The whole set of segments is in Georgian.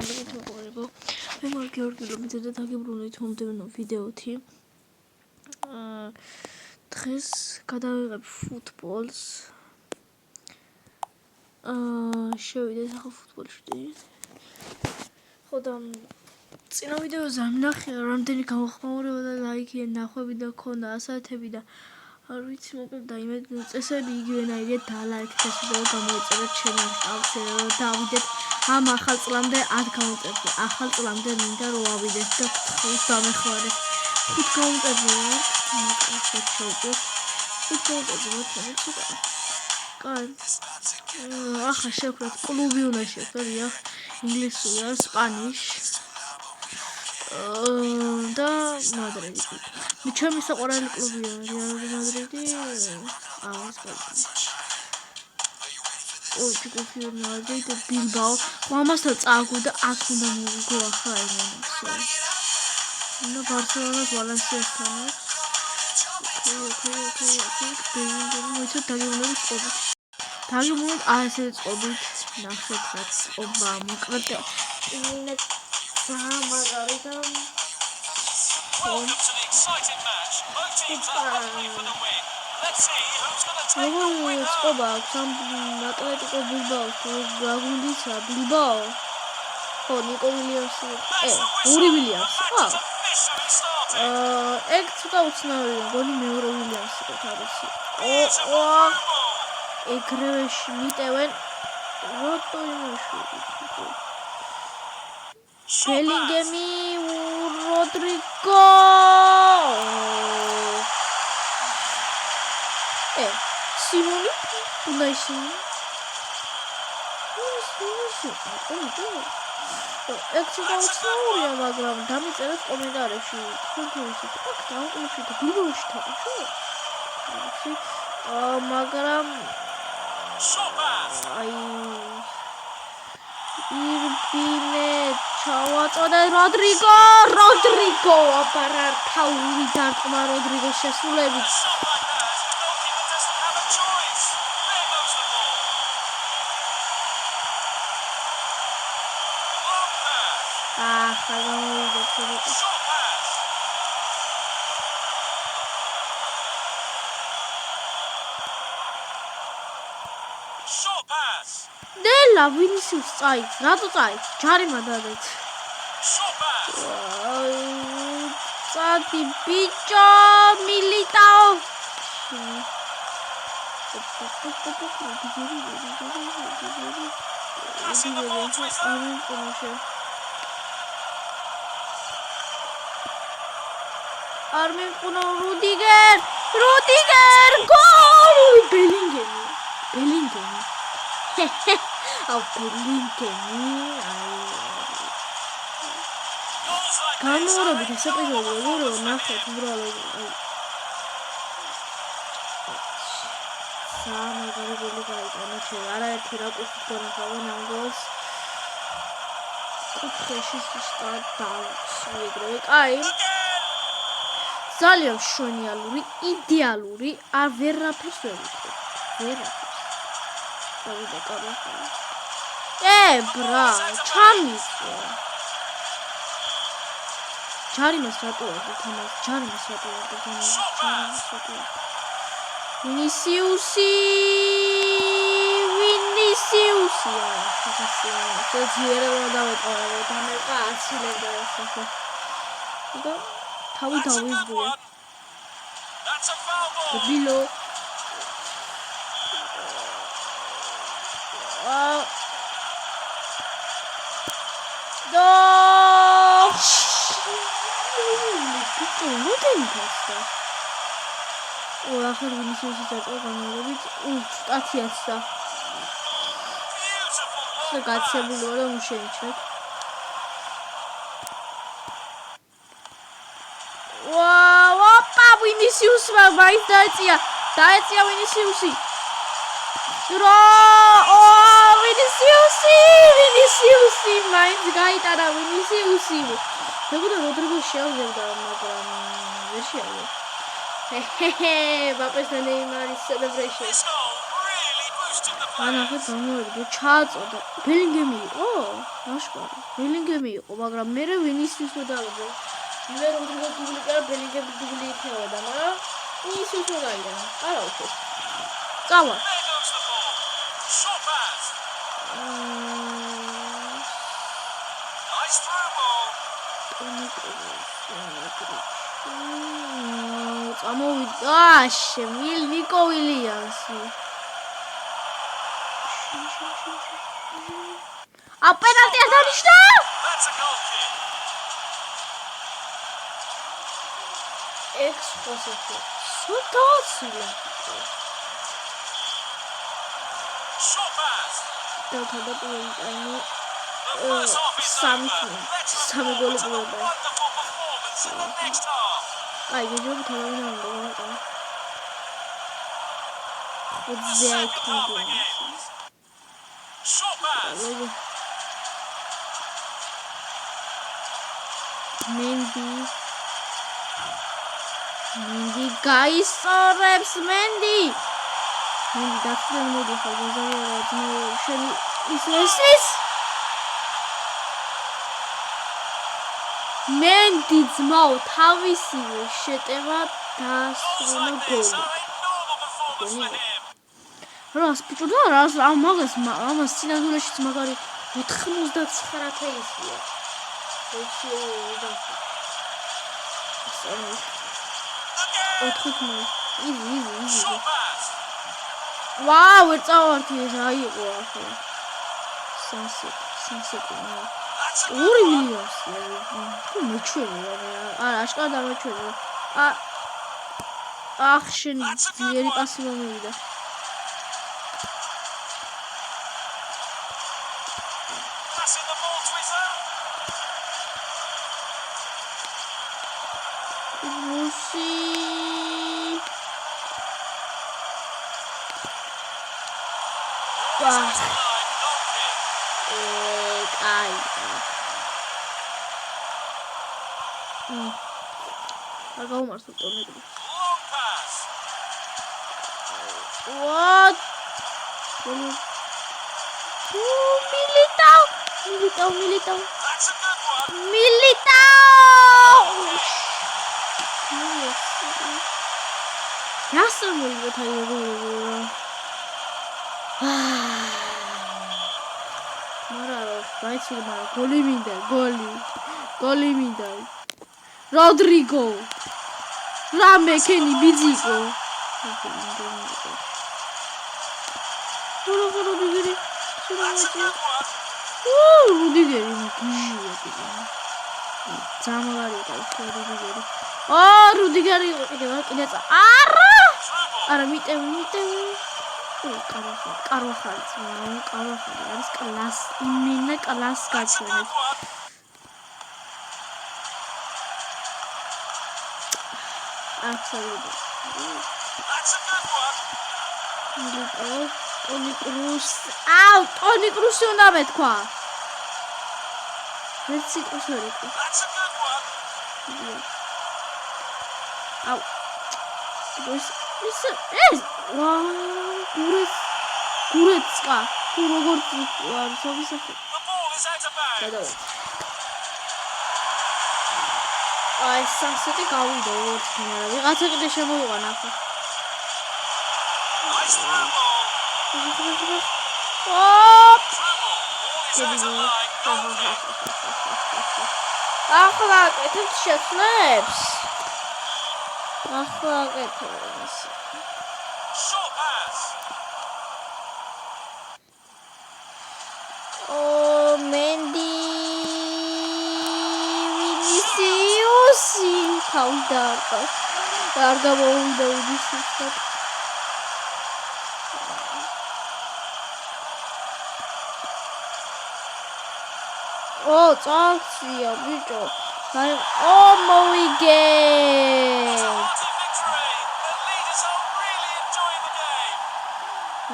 მოგეთ მოყოლება. მე მაგ გიორგი ლობიძე და დაგიბრუნეთ მომდევნო ვიდეოთი. დღეს გადავიღებ ფუტბოლს. შევიდეთ ახლა ფუტბოლში. ხო და წინა ვიდეოზე ამნახე რამდენი გამოხმაურება და ლაიქი და ნახვები და ქონდა ასათები და არ ვიცი მოკლედ და იმედ წესები იგივენაირია დალაიქეთ ეს ვიდეო გამოიწერეთ ჩემს ტავში დავიდეთ ამ ახალ წლამდე 10 გამოვწერდი ახალ წლამდე მინდა რომ ავიდეთ და გთხოვთ დამეხმარეთ 5 გამოვწერდი მაგრამ შეჭობთ 5 გამოვწერდი ცოტა კაი ახლა შევხვდეთ კლუბი უნდა შევხვდეთ ინგლისურია სპანიშ და მადრიდი. ჩემი საყვარელი კლუბია რეალ მადრიდი. ეს კოფიო მადრიდი და ბილბაო. მამასთან წააგო და აქ უნდა მოვიგო ახლა იმენსო. უნდა ბარსელონას ვალენსიასთან. მოიცოთ დაგიბრუნებით წყობით. დაგიბრუნოთ ასე წყობით. ნახეთ რაც წყობა მოკლედ. Welcome to the exciting match. Both teams are hungry for the win. Let's see who's going to take the win home. Atletico Bilbao, Bilbao. Oh, Nico Williams. Uri Williams. Williams. Bellingham, Rodrigo. Simone, Pulaishi. Extra story, მაგრამ დამიწერეთ კომენტარებში. თუნთუნში აქ დაუყურში და გულში თავში. მაგრამ Irvine ჩავაწოდე Rodrigo აპარა თავი დარტყმა Rodrigo შესრულებით Short pass. Della Vinicius წაიც, რატო წაიც? ჯარიმა დადეთ. Short pass. წადი ბიჭო, Militao. Armin Kuno Rudiger goal! Bellingham. განმეორებით ესეპიზოდი რომ ნახეთ უბრალოდ სამაგარი გოლი გაიტანა ჩვენ არაერთი რაკურსით განახავენ ამ გოლს კუთხეში სტარტავსვიგროვე კაი ძალიან მშვენიალური იდეალური არ ვერაფერს ვერ ვიტყვი ბრა, ჩამიწვა. ჯარიმას რატო არ თამაშ? Viniciusი. ზეციერა დავეყარა და მე აცილებდა ეს. და თავი დავიზღია. That's a foul ball. Bilo. ახლა Vinicius-ი დაწყო განმავლობით სტაციაცა. გაცემული ვარ და მუშენჩეთ. ოპა Vinicius-მა მაინც დაეწია Vinicius-ი. Vinicius-ი მაინც გაიტანა Vinicius-ი. მეგონა Rodrigo შეავზევდა, მაგრამ ვერ შეავზევდა. Mbappé's the Neymar's celebration. This goal really boosted the ანახე გამოვიდა ჩააწოდა ბელინგემი იყო აშკარა ბელინგემი იყო მაგრამ მე ვინისიუს ვიდავდა მე როდრიგო დუბლიკა ბელინგემი დუბლი იქნებოდა მაგრამ ვინისიუს მოგაიგო არა უკვე წავა Nice through ball. წამოვიდა ნიკო ვილიამსი პენალტი არ დანიშნა That's a goal kick. ექსპოზიცია სულტოსილა Short pass. და თავდაპირველი ტაიმი The first half is სამი over. Let's look სამი forward გოლი to a პირველი wonderful performance in the next half. აი გეჯობ თავი უნდა გავაკეთო ხუთზე Second half იქნება begins. Short pass. მენდი გაისწორებს მენდი დაწვენ მოდი ხარ ბაზარია შენი ის მენდი ძმაო თავისივე შეტევა დასრულა Like this, გოლი a normal performance for him. რას ბიჭო რას ამას სინამდვილეშიც მაგარი 99,000-ია easy. Short pass. Wow, ვერ წავარდი ეს აიყო ახლა. Sunset. That's a ორი good one. ვილიამსია. თუ მეჩვენე არა, აშკარად არ მეჩვენე. შენ ძლიერი პასი მომივიდა. Passing the ball to his own. Lucy. Line, goal kick. Ai. არ გაუმართა ტონიკი. Long pass. What? Militao. That's a good one. Militao. Яасан мөрөө таяа. Мара, байцი мара, გოლი მინდა. Rodrigo. Rame Kenny Bizigo. Rodrigo. That's a good one. Rodrigo. Zamari Rodrigo. Rodrigo კიდე არა! არა მიტევი. კარვახალი არის კლას იმენა კლას That's a good გაჩვენებს. one. Absolutely. That's a good one. Toni Kroos. Toni Kroos უნდა მეთქვა. Let's see what's going on. That's a good one. Listen. Wow. Guretsqa. Tu როგორც ვარ, სოფისაფე. The ball is out of bounds. აი, Sunset-ი გავიდა როგორც მარა. ვიღაცა კიდე შემოიყვანა ახლა. Nice through ball. Oh! Through ball. Ball is out of line. Goal kick. ახლა აკეთებ შეცვლებს. ახლა აკეთებ. Short pass. Mendy Vinicius თავდარდა. არ გამოვიდა Vinicius-ს. წავცია ბიჭო. მოვიგე. Hearty victory. The leaders are really enjoying the game.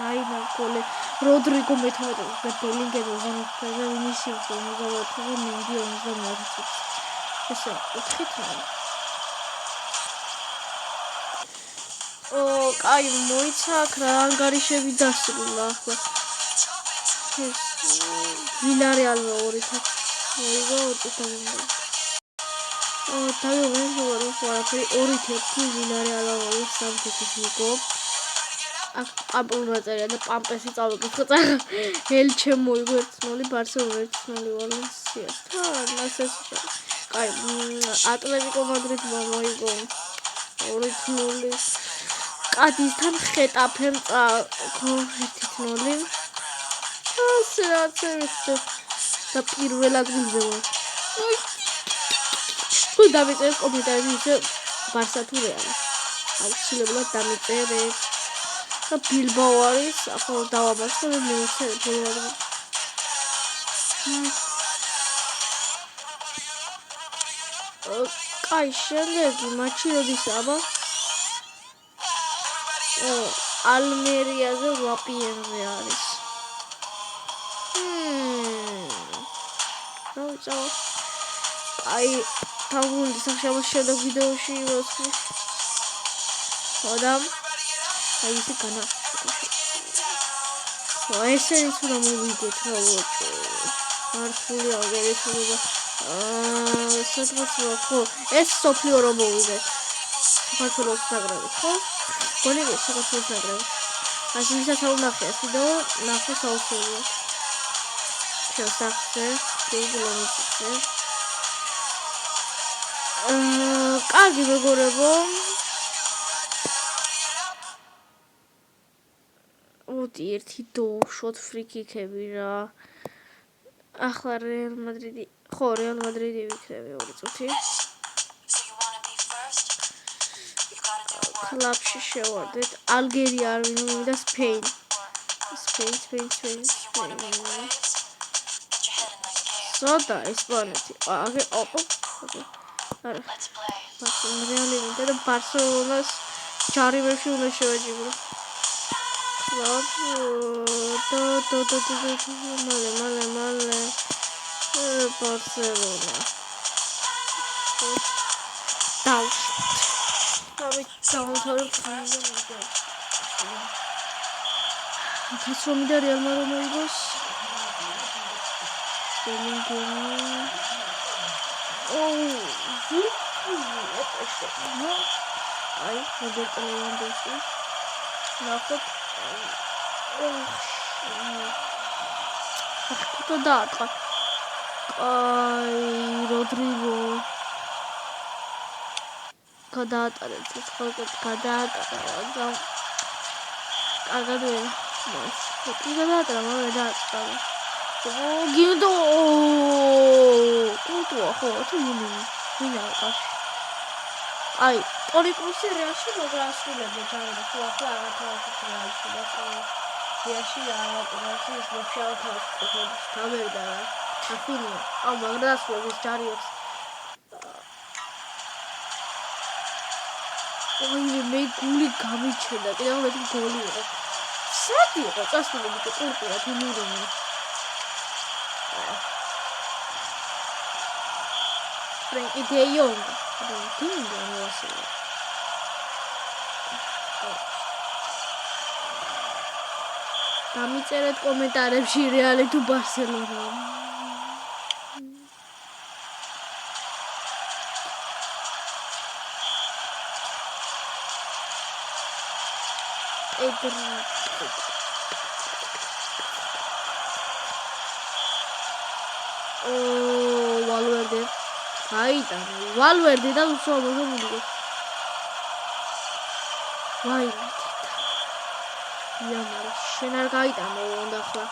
აი მაგოლე როდრიგო მე-13 და ბელინგემი 23 და ვინისიუსი 24 და მენდი 29. ესე 4-ით. კაი მოიცაქ რა ანგარიშები დასრულა ახლა. ვილარეალმა 2-1 მოიგო წუთამდე. თავი ვინმე ვარაფერი 2-1 ვილარეალა სამთეთის იყო. აქ პამპლონა წერია და პამპესი წავიკითხო წაღა. ელჩე მოიგო 1-0 ბარსელონა 1-0 ვალენსიას. ნასეს კაი ატლეტიკო მადრიდმა მოიგო 2-0 კადისთან ხეტაფემ წააგო 1-0 და პირველ ადგილზე თუ დამიწერეთ კომენტარებში ისე ბარსა თუ რეალი აუცილებლად დამიწერეთ და ბილბაო არის ახლა დავაბარსო და მეოცე ბოლო ადგილი კაი შემდეგი მატჩი როდის აბა ალმერიაზე 8 PM-ზე არის დავიწყო აი თავგუნდი სახშაბას შემდეგ ვიდეოში ვასხი ხოდამ აი ისე განა ესე ის უნდა მოვიგოთ რა ვოჭო მართული აგერეთულობა საკმაოდ ხო ეს სოფლიო რომ მოვიდეთ საქართველოს ნაკრები ხო გონები საქართველოს ნაკრები ასე ვისაც აუნახეს ვიდეო ნახო საოცრად შესახზე კილომეტრზე კარგი მეგობრებო უთი ერთი დოუშვოთ ფრიკიკები რა ახლა რეალ მადრიდი ხო რეალ მადრიდი ვიქნები 2 წუთი კლუბში შევარდეთ ალგერია არ მინდა სპეინ სოდა ესპანეთი აგე ოპ არა რეალი მინდა და ბარსელონას ჩარივებში უნდა შევაჯიბრო მალე ბარსელონა თასრომი და რეალმა რომ მოიგოს აი რობერტო ლევანდოვსკი ნახოთ ახლა დაატყა აი როდრიგო გადაატარეთ ეს ხოლმე გადაატარა კარგად გადაატარა მაგრამ დაატყა გინდო კულტუა ხო თუ ვინა აი ტონი კრუსი რეალში მოგასრულებდა ჯარები თუ ახლა აღათავისუფლებს რეალში და რეალში აღათავისუფლებს ვაფშე აღათავისუფლებს გამერდა რა აფინია აუ მაგრამ დასრულებს ჯარიებს ой მე გული გამიჩნდა კიდევ მეტი გოლი იყო სად იყო წასული კულტურა თემურინი ფრენკი დე იონგ დამიწერეთ კომენტარებში რეალი თუ ბარსელონა ვალვერდე გაიტანა ვალვერდე და უსწავლო მიიღო ვაიმეთე იამარა შენ არ გაიტანა უნდა ახლა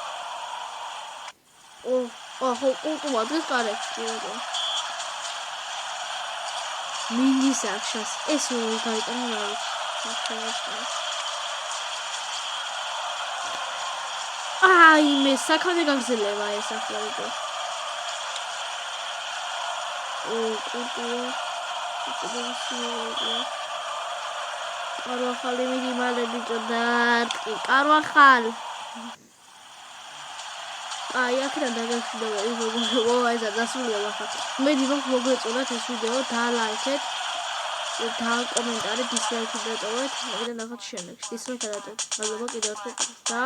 ხო კულტურა დღეს კარებში იყო მინდის აქშას ეს რომ გაიტანა რა ვიცი აი მე საქმე გაგზელება ეს ახლა იყო კულტურა კარვახალი მინიმალები წოდარტკი კარვახალ აი აქედან დაგაშვიდობა ის მოგონება ეს დასრულია ახლა მე დიმოხ მოგეწონათ ეს ვიდეო დალაიქეთ და კომენტარი დისლაიქი დატოვეთ მე და ნახოთ შემდეგში ისმე გადადეთ მადლობა კიდევ ერთხელ და